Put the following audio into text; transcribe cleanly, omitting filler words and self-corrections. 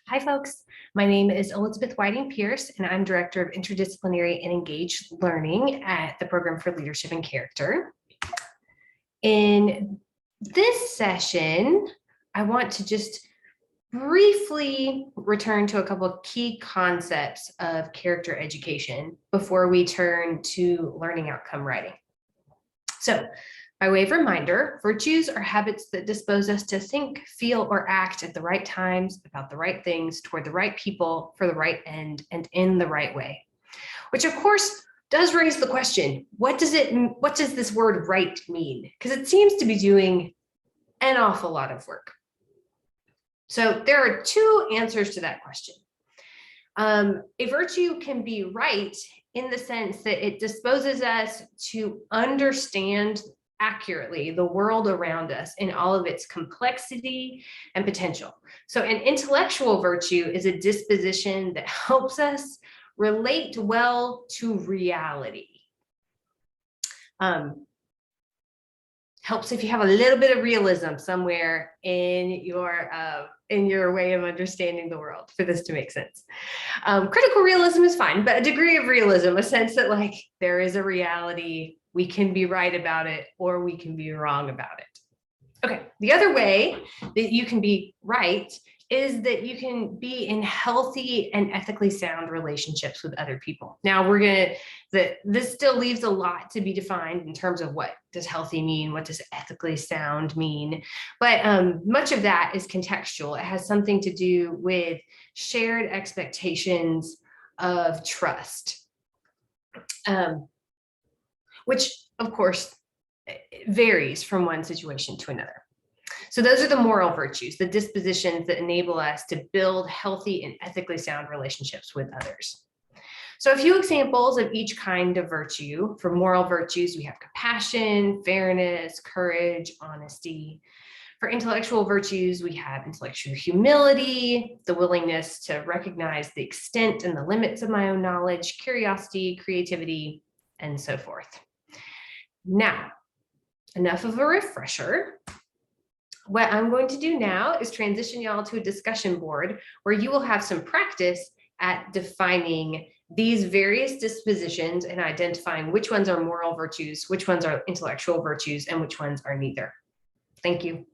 Hi, folks. My name is Elizabeth Whiting Pierce, and I'm Director of Interdisciplinary and Engaged Learning at the Program for Leadership and Character. In this session, I want to just briefly return to a couple of key concepts of character education before we turn to learning outcome writing. So, by way of reminder, virtues are habits that dispose us to think, feel, or act at the right times, about the right things, toward the right people, for the right end, and in the right way. Which, of course, does raise the question, what does this word right mean? Because it seems to be doing an awful lot of work. So there are two answers to that question. A virtue can be right in the sense that it disposes us to understand accurately the world around us in all of its complexity and potential. So an intellectual virtue is a disposition that helps us relate well to reality. Helps if you have a little bit of realism somewhere in your way of understanding the world for this to make sense. Critical realism is fine, but a degree of realism, a sense that like there is a reality, we can be right about it or we can be wrong about it. Okay, the other way that you can be right is that you can be in healthy and ethically sound relationships with other people. Now this still leaves a lot to be defined in terms of what does healthy mean, what does ethically sound mean, but much of that is contextual. It has something to do with shared expectations of trust, which of course varies from one situation to another. So those are the moral virtues, the dispositions that enable us to build healthy and ethically sound relationships with others. So a few examples of each kind of virtue. For moral virtues, we have compassion, fairness, courage, honesty. For intellectual virtues, we have intellectual humility, the willingness to recognize the extent and the limits of my own knowledge, curiosity, creativity, and so forth. Now, enough of a refresher. What I'm going to do now is transition y'all to a discussion board where you will have some practice at defining these various dispositions and identifying which ones are moral virtues, which ones are intellectual virtues, and which ones are neither. Thank you.